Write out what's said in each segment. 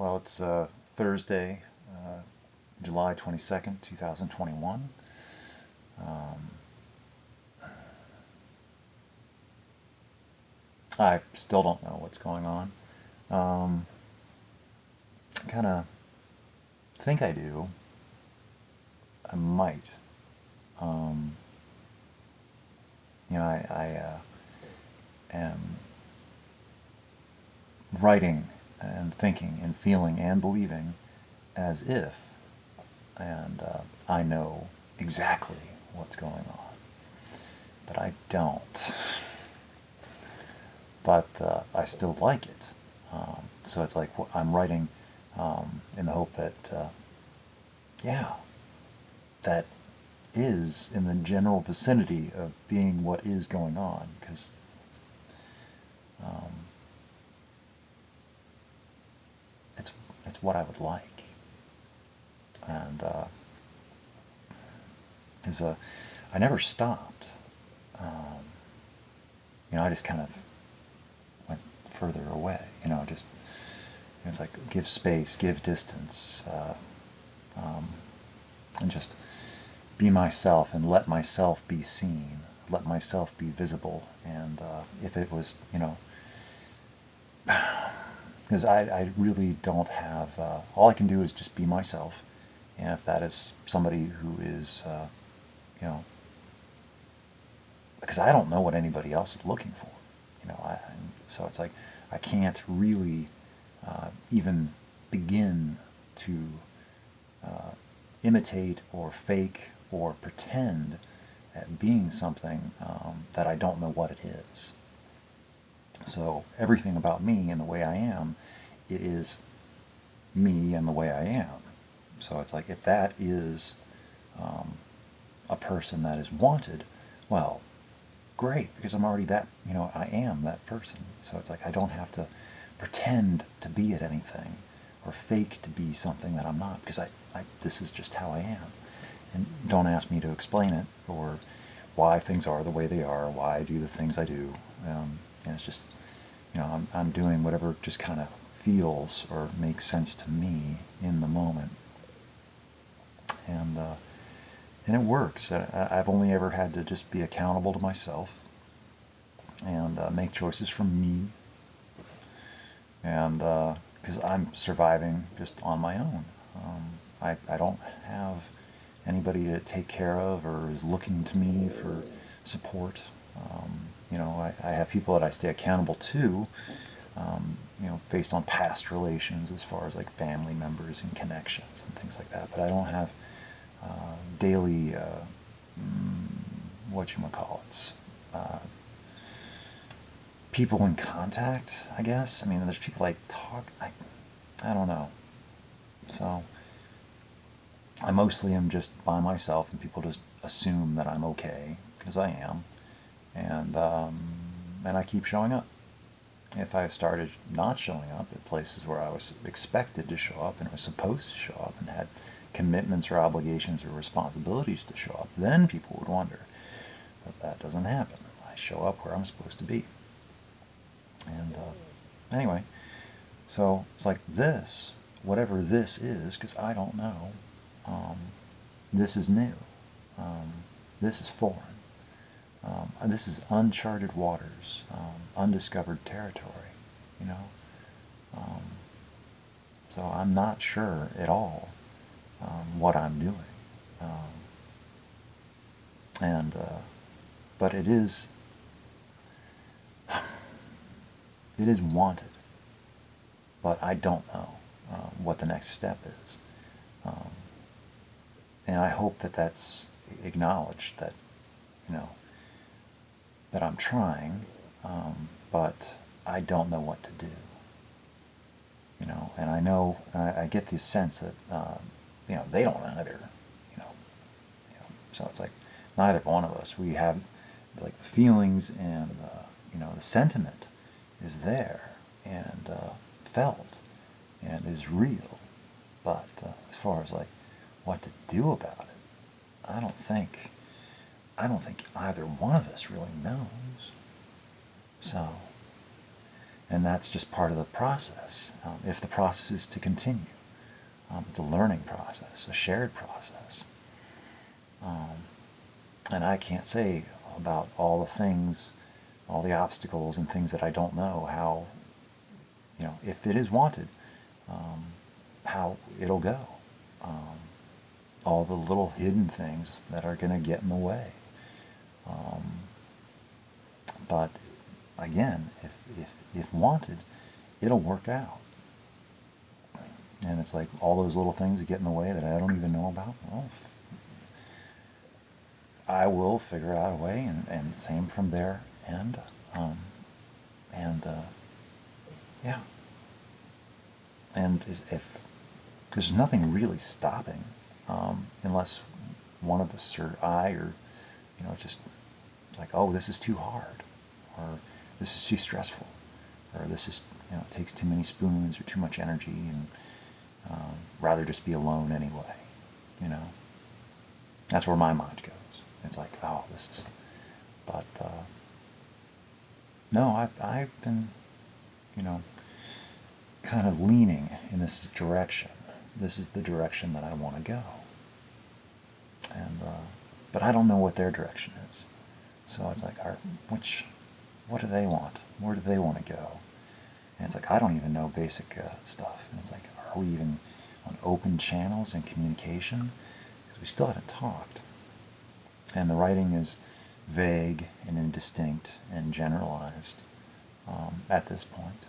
Well, it's Thursday, July 22nd, 2021. Um, I still don't know what's going on. I kind of think I do. I might. Um, I am writing and thinking and feeling and believing as if, and I know exactly what's going on, but I don't. But I still like it. So it's like I'm writing in the hope that, yeah, that is in the general vicinity of being what is going on, because um, it's it's what I would like, and is a I never stopped. Um, I just kind of went further away. Just it's like give space, give distance, um, and just be myself and let myself be seen, let myself be visible. And if it was, because I really don't have, all I can do is just be myself. And if that is somebody who is, you know, because I don't know what anybody else is looking for, so it's like I can't really even begin to uh, imitate or fake or pretend at being something that I don't know what it is. So everything about me and the way I am, it is me and the way I am. So it's like if that is um, a person that is wanted, well, great, because I'm already that, I am that person. So it's like I don't have to pretend to be at anything or fake to be something that I'm not, because this is just how I am. And don't ask me to explain it or why things are the way they are, why I do the things I do. And it's just, I'm doing whatever just kind of feels or makes sense to me in the moment. And and it works. I've only ever had to just be accountable to myself and make choices from me. And because I'm surviving just on my own. I don't have anybody to take care of or is looking to me for support. I have people that I stay accountable to, based on past relations as far as like family members and connections and things like that. But I don't have daily, whatchamacallits, people in contact, I guess. I mean, there's people I talk, I don't know. So I mostly am just by myself, and people just assume that I'm okay because I am, and I keep showing up. If I started not showing up at places where I was expected to show up and was supposed to show up and had commitments or obligations or responsibilities to show up, then people would wonder. But that doesn't happen. I show up where I'm supposed to be. And anyway, so it's like this, whatever this is, because I don't know. Um, this is new. Um, this is foreign. This is uncharted waters, undiscovered territory, you know. Um, so I'm not sure at all what I'm doing. Um, and but it is wanted, but I don't know what the next step is. Um, and I hope that that's acknowledged, that you know that I'm trying, but I don't know what to do. And I know I get the sense that they don't either. You know, so it's like neither one of us. We have like the feelings and the sentiment is there and felt and is real, but as far as like what to do about it, I don't think either one of us really knows. So And that's just part of the process. If the process is to continue, it's a learning process, a shared process. And I can't say about all the things, all the obstacles and things that I don't know how, if it is wanted, how it'll go. All the little hidden things that are going to get in the way. But again, if wanted, it'll work out. And it's like all those little things that get in the way that I don't even know about. Well, I will figure out a way, and same from their end. Yeah. And if there's nothing really stopping, unless one of us or I or just like, oh, this is too hard, or this is too stressful, or this is it takes too many spoons or too much energy, and rather just be alone anyway. That's where my mind goes. It's like, oh, this is. But no, I've been kind of leaning in this direction. This is the direction that I want to go. And but I don't know what their direction is. So it's like, what do they want? Where do they want to go? And it's like, I don't even know basic stuff. And it's like, are we even on open channels and communication? Because we still haven't talked. And the writing is vague and indistinct and generalized at this point.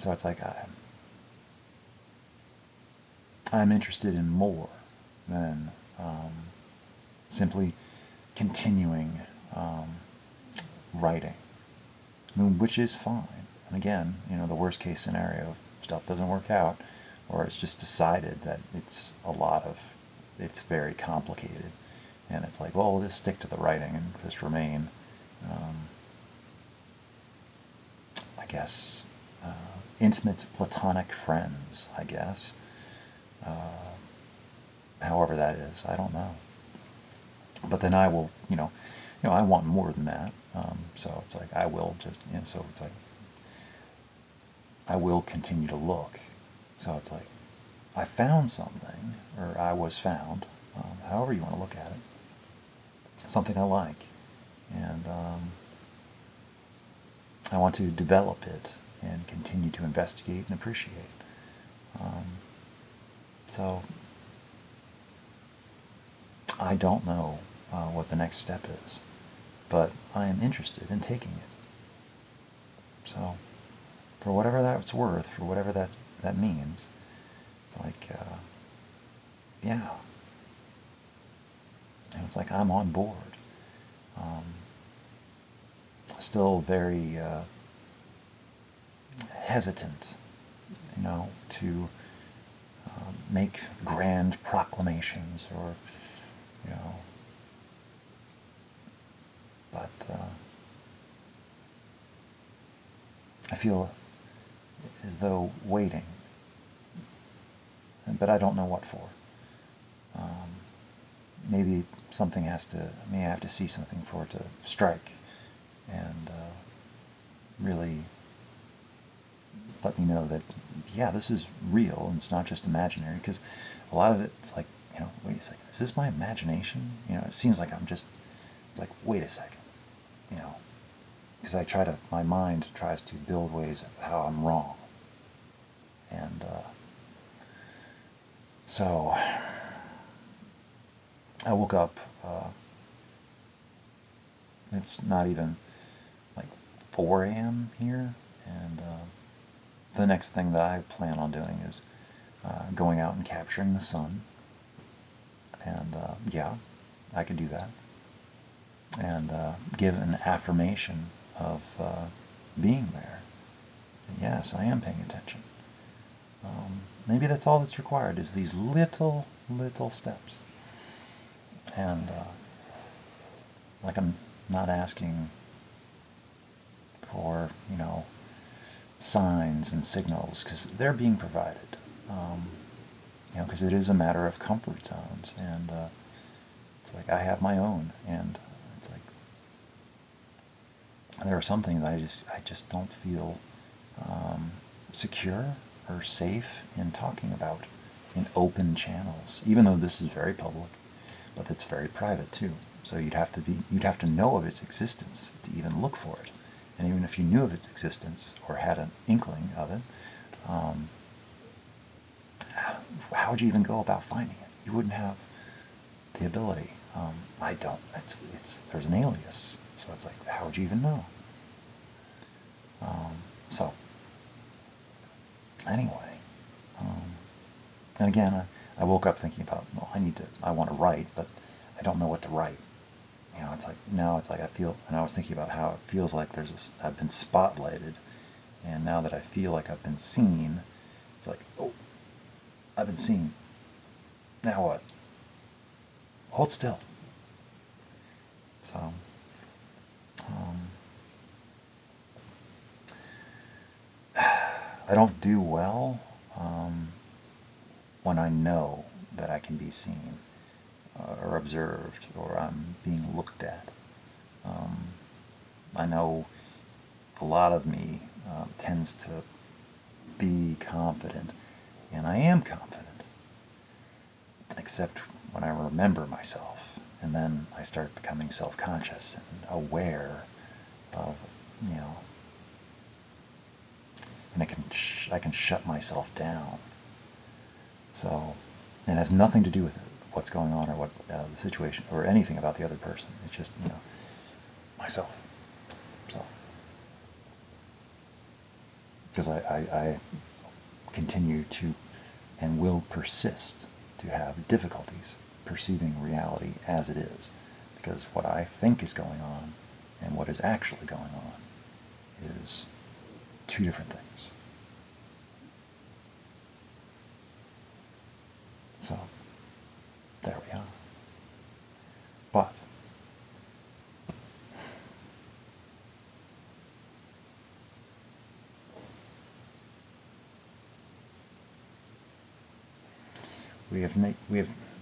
So it's like I'm interested in more than simply continuing writing, which is fine. And again, the worst case scenario, stuff doesn't work out, or it's just decided that it's very complicated, and it's like, well, we'll just stick to the writing and just remain, I guess, intimate platonic friends, I guess. However that is, I don't know. But then I will, I want more than that. So it's like I will just, so it's like I will continue to look. So it's like I found something, or I was found, however you want to look at it, something I like, and I want to develop it and continue to investigate and appreciate. So I don't know what the next step is, but I am interested in taking it. So for whatever that's worth, for whatever that means, it's like, yeah. And it's like I'm on board. Still very hesitant, to make grand proclamations, or, but I feel as though waiting, but I don't know what for. Maybe I have to see something for it to strike, and really let me know that, yeah, this is real, and it's not just imaginary, because a lot of it's like, wait a second, is this my imagination? It seems like it's like, wait a second, because my mind tries to build ways of how I'm wrong. And so I woke up, it's not even like 4 a.m. here, and the next thing that I plan on doing is going out and capturing the sun. And yeah, I could do that. And give an affirmation of being there. Yes, I am paying attention. Maybe that's all that's required, is these little steps. And like, I'm not asking for, signs and signals, because they're being provided. because it is a matter of comfort zones, and it's like I have my own, and it's like there are some things I just don't feel secure or safe in talking about in open channels, even though this is very public, but it's very private too. So you'd have to know of its existence to even look for it. And even if you knew of its existence or had an inkling of it, how would you even go about finding it? You wouldn't have the ability. I don't. There's an alias, so it's like, how would you even know? So anyway, and again, I woke up thinking about, well, I want to write, but I don't know what to write. It's like now it's like I feel, and I was thinking about how it feels like I've been spotlighted, and now that I feel like I've been seen, it's like, oh, I've been seen. Now what? Hold still. So, I don't do well when I know that I can be seen or observed, or I'm being looked at. I know a lot of me tends to be confident, and I am confident, except when I remember myself, and then I start becoming self-conscious and aware of, and I can shut myself down. So it has nothing to do with what's going on or what the situation or anything about the other person. It's just myself. So because I continue to and will persist to have difficulties perceiving reality as it is, because what I think is going on and what is actually going on is two different things. So there we are. But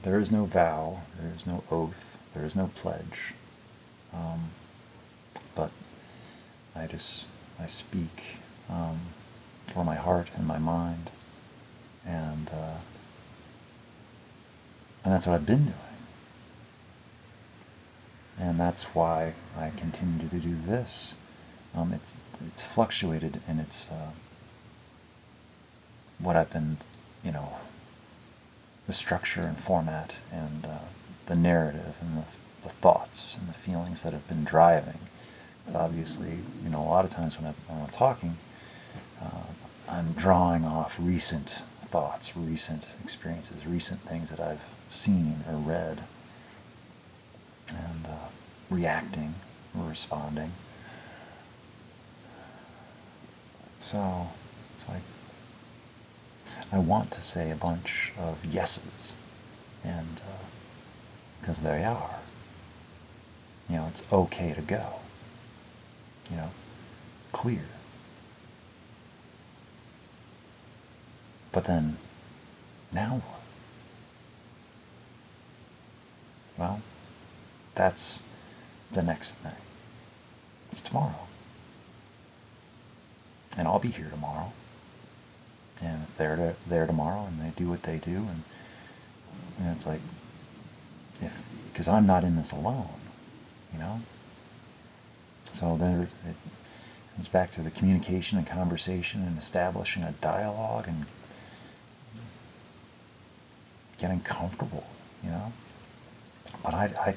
there is no vow, there is no oath, there is no pledge, but I speak for my heart and my mind, and that's what I've been doing, and that's why I continue to do this. It's fluctuated, and it's what I've been, the structure and format and the narrative and the thoughts and the feelings that have been driving. So obviously, a lot of times when I'm talking, I'm drawing off recent thoughts, recent experiences, recent things that I've seen or read, and reacting or responding. So it's like I want to say a bunch of yeses, and because they are, it's okay to go, clear. But then, now what? Well, that's the next thing. It's tomorrow. And I'll be here tomorrow. And if they're there tomorrow and they do what they do, and it's like, because I'm not in this alone, So then it comes back to the communication and conversation and establishing a dialogue and getting comfortable, But I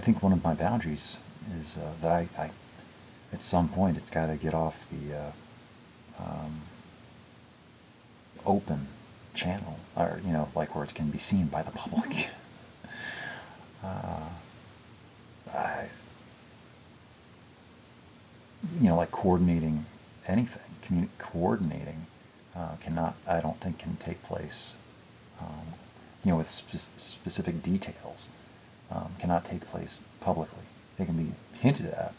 think one of my boundaries is that I at some point it's got to get off the open channel, or like where it can be seen by the public. Like coordinating anything, coordinating I don't think can take place, with specific details, cannot take place publicly. They can be hinted at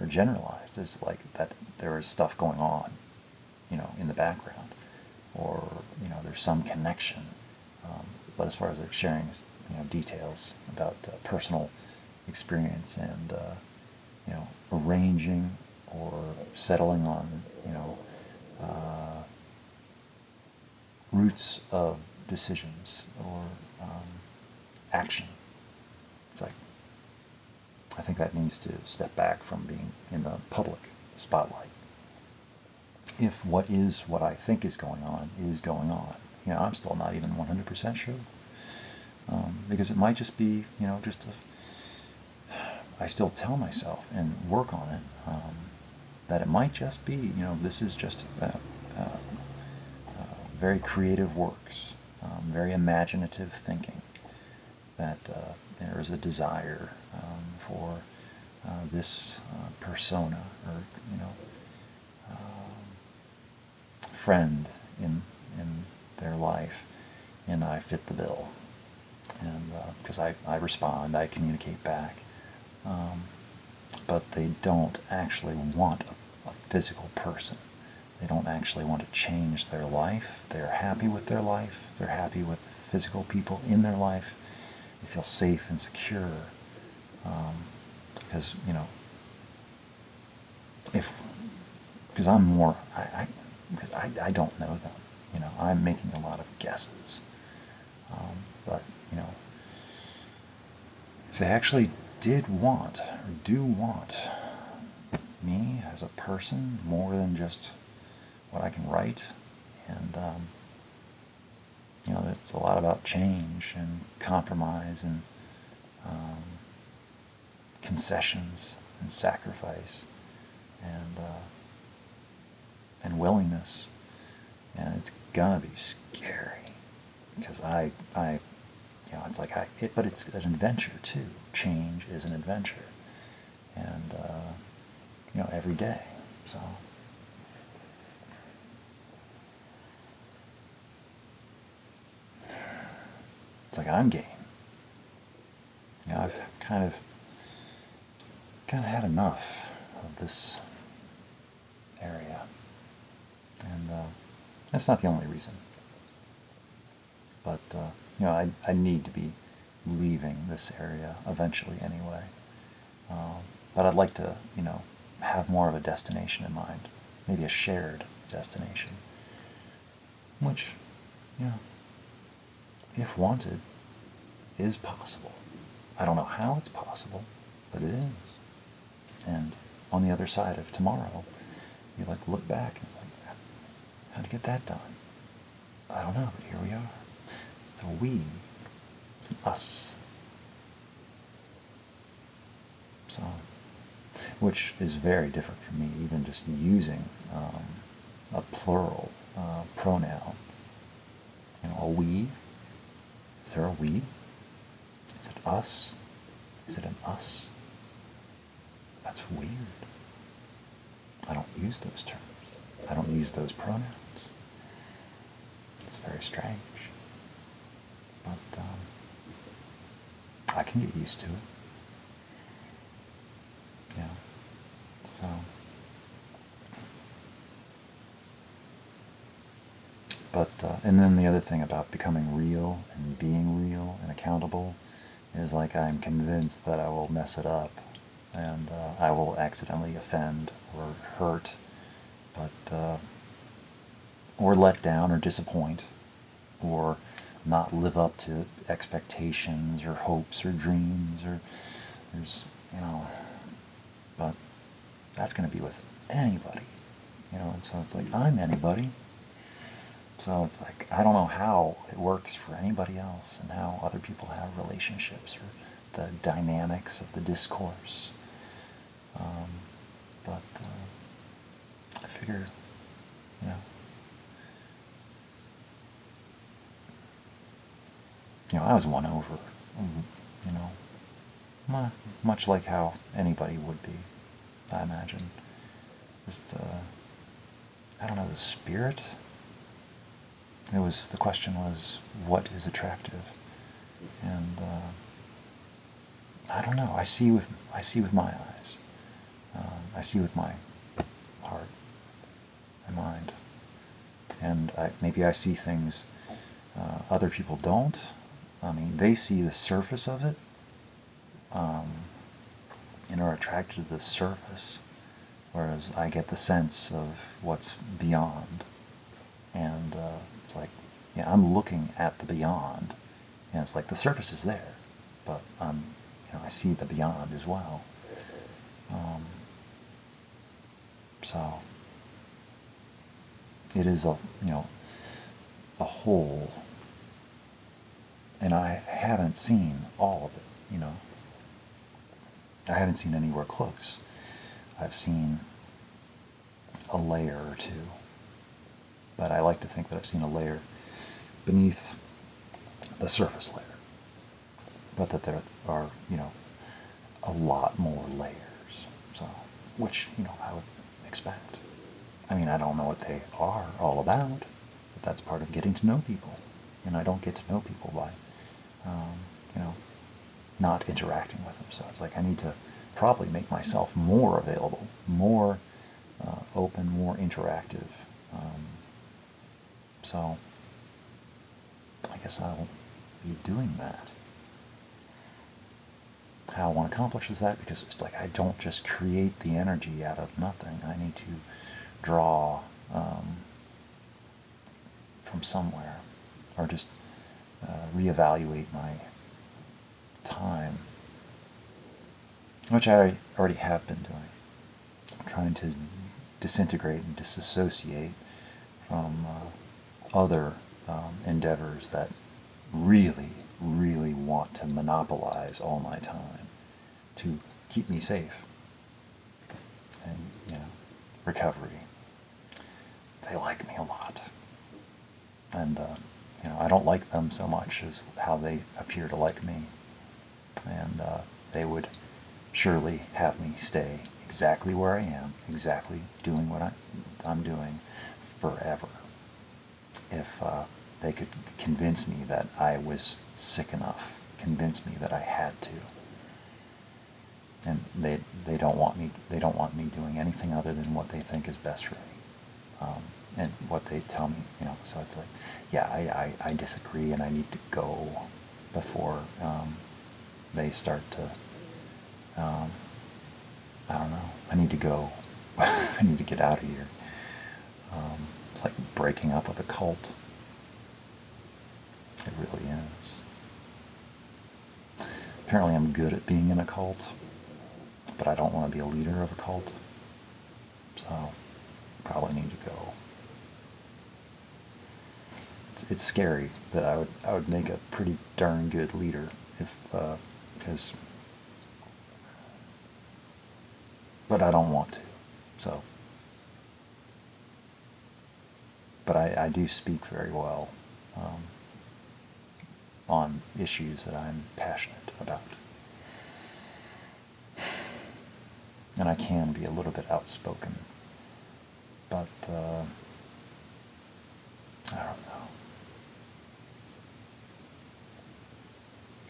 or generalized as like that there is stuff going on, in the background, or there's some connection but as far as like sharing, details about personal experience and arranging or settling on uh, roots of decisions or action. It's like I think that needs to step back from being in the public spotlight. If what I think is going on, I'm still not even 100% sure. Because it might just be, I still tell myself and work on it, that it might just be, this is just very creative works, very imaginative thinking, that there is a desire for this persona or friend in their life, and I fit the bill, and because I respond, I communicate back, but they don't actually want a physical person. They don't actually want to change their life. They're happy with their life. They're happy with physical people in their life. They feel safe and secure, because because I'm more because I don't know them. I'm making a lot of guesses, but if they actually did want or do want me as a person more than just what I can write, and it's a lot about change and compromise and concessions and sacrifice and willingness, and it's gonna be scary because it's like but it's an adventure too. Change is an adventure, and every day. So it's like I'm game. I've kind of had enough of this area, and that's not the only reason. But I need to be leaving this area eventually anyway. But I'd like to have more of a destination in mind, maybe a shared destination, which if wanted, is possible. I don't know how it's possible, but it is. And on the other side of tomorrow, you look back and it's like, how'd you get that done? I don't know, but here we are. It's a we. It's an us. So, which is very different from me, even just using a plural pronoun. A we. Is there a we? Is it us? Is it an us? That's weird. I don't use those terms. I don't use those pronouns. It's very strange. But I can get used to it. So. But, and then the other thing about becoming real and being real and accountable is I'm convinced that I will mess it up, and I will accidentally offend or hurt, but or let down or disappoint or not live up to expectations or hopes or dreams, or there's but that's going to be with anybody, and so it's like I'm anybody. So it's like I don't know how it works for anybody else and how other people have relationships or the dynamics of the discourse. But I figure, I was won over, much like how anybody would be, I imagine. Just, I don't know, the spirit. The question was, what is attractive? And I don't know. I see with my eyes. I see with my heart, my mind, and maybe I see things other people don't, I mean, they see the surface of it, um, and are attracted to the surface, whereas I get the sense of what's beyond. And it's like, yeah, I'm looking at the beyond, and it's like the surface is there, but I see the beyond as well. So it is a whole, and I haven't seen all of it. I haven't seen anywhere close. I've seen a layer or two, but I like to think that I've seen a layer beneath the surface layer, but that there are, a lot more layers. So, which, I would expect. I mean, I don't know what they are all about, but that's part of getting to know people. And I don't get to know people by, um, you know, not interacting with them. So it's like I need to probably make myself more available, more open, more interactive. So I guess I'll be doing that. How I want to accomplish is that, because it's like I don't just create the energy out of nothing. I need to draw from somewhere, or just reevaluate my time, which I already have been doing. I'm trying to disintegrate and disassociate from other endeavors that really, really want to monopolize all my time to keep me safe. And, recovery. They like me a lot. And, I don't like them so much as how they appear to like me. And they would surely have me stay exactly where I am, exactly doing what I'm doing forever, if they could convince me that I was sick enough, convince me that I had to. And they don't want me doing anything other than what they think is best for me, and what they tell me. So it's like, yeah, I disagree, and I need to go before they start to. I don't know. I need to go. I need to get out of here. It's like breaking up with a cult. It really is. Apparently I'm good at being in a cult, but I don't want to be a leader of a cult. So probably need to go. It's scary, but I would make a pretty darn good leader if because but I don't want to. So but I do speak very well on issues that I'm passionate about. And I can be a little bit outspoken, but I don't know.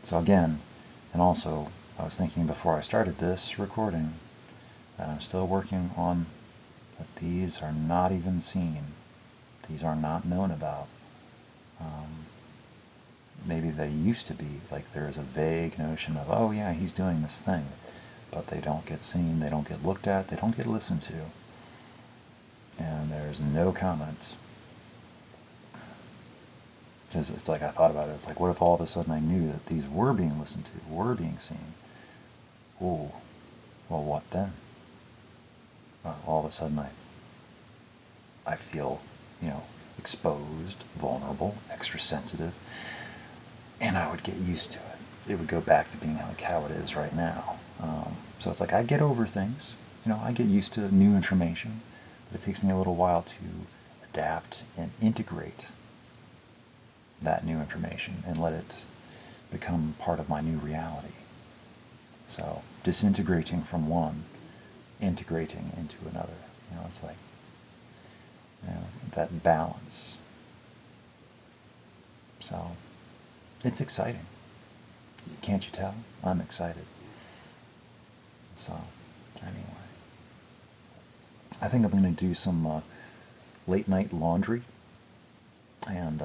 So again, and also, I was thinking before I started this recording that I'm still working on that these are not even seen. These are not known about. Maybe they used to be, like there is a vague notion of, oh yeah, he's doing this thing, but they don't get seen, they don't get looked at, they don't get listened to, and there's no comments. Because it's like I thought about it, it's like, what if all of a sudden I knew that these were being listened to, were being seen? Oh, well, what then? All of a sudden I feel, exposed, vulnerable, extra sensitive, and I would get used to it. It would go back to being like how it is right now. So it's like I get over things. I get used to new information, but it takes me a little while to adapt and integrate that new information and let it become part of my new reality. So disintegrating from one, integrating into another. It's like that balance. So it's exciting. Can't you tell? I'm excited. So anyway, I think I'm going to do some late night laundry, and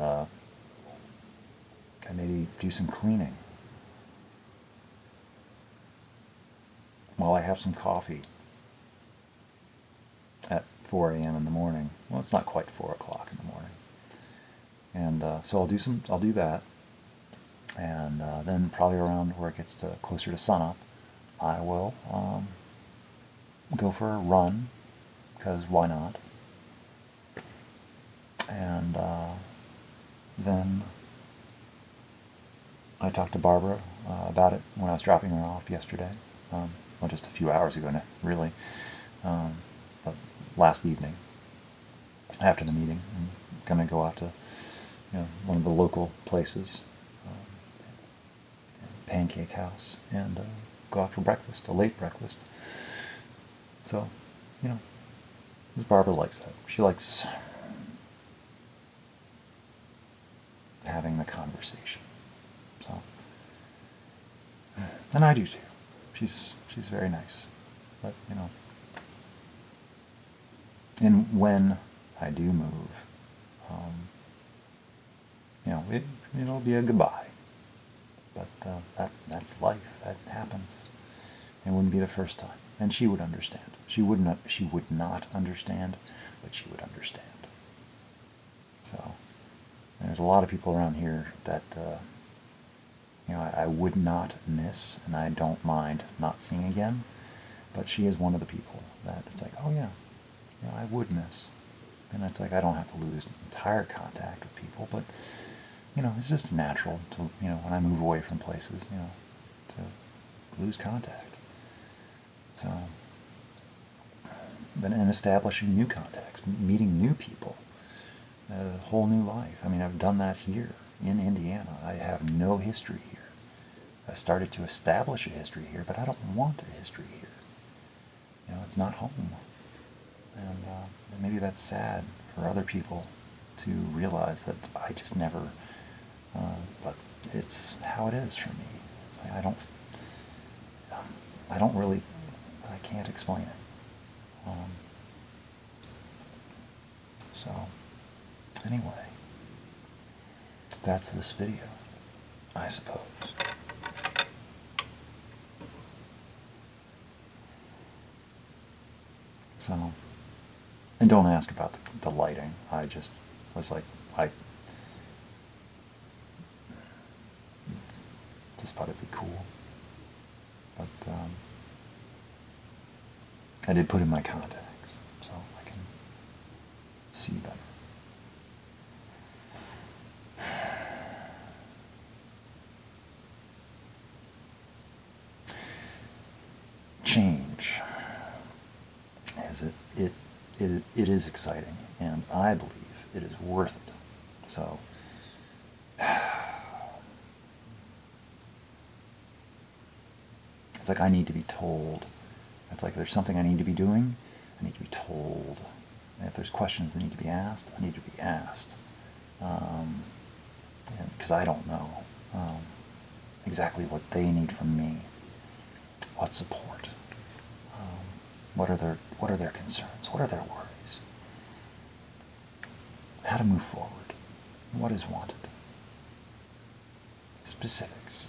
I maybe do some cleaning while I have some coffee at 4 a.m. in the morning. Well, it's not quite 4 o'clock in the morning. And so I'll do that. And then probably around where it gets to closer to sunup, I will go for a run, because why not? And then I talked to Barbara about it when I was dropping her off yesterday. Well, just a few hours ago, really. But last evening, after the meeting, I'm going to go out to one of the local places, Pancake House, and go out for breakfast, a late breakfast. So, Ms. Barbara likes that. She likes having the conversation. So, and I do too. She's very nice. But and when I do move, it'll be a goodbye. But that's life. That happens. It wouldn't be the first time, and she would understand. She would not understand, but she would understand. So there's a lot of people around here that I would not miss, and I don't mind not seeing again. But she is one of the people that it's like, oh yeah, I would miss, and it's like I don't have to lose entire contact with people, but it's just natural to when I move away from places, to lose contact. So, and establishing new contacts, meeting new people, a whole new life. I mean, I've done that here in Indiana. I have no history here. I started to establish a history here, but I don't want a history here. It's not home. And maybe that's sad for other people to realize that I just never, but it's how it is for me. It's like I can't explain it. So, anyway, that's this video, I suppose. So, and don't ask about the lighting. I just was like, I just thought it'd be cool. But I did put in my contacts, so I can see better. Change, as it is exciting, and I believe it is worth it. So it's like I need to be told. It's like there's something I need to be doing, I need to be told. And if there's questions that need to be asked, I need to be asked. Because I don't know exactly what they need from me, what support, what are their concerns, what are their worries, how to move forward, what is wanted. Specifics,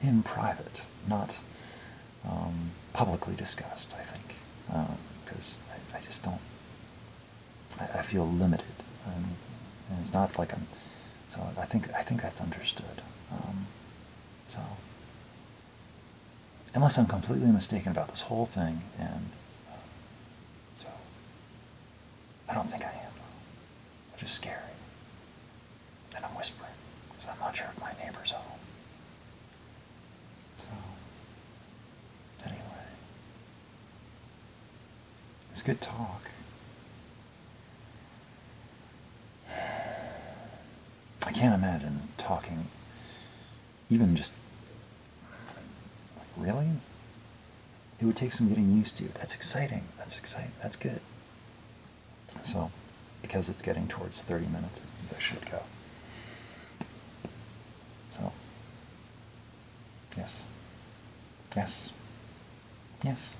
in private, not publicly discussed, I think, because I just don't, I feel limited, and it's not like I'm, so I think that's understood. So, unless I'm completely mistaken about this whole thing, and so, I don't think I am, which is scary, and I'm whispering, because I'm not sure if my neighbor's home. So, anyway, it's good talk. I can't imagine talking, even just, like, really? It would take some getting used to. That's exciting. That's exciting. That's good. So, because it's getting towards 30 minutes, it means I should go. So, yes. Yes. Yes.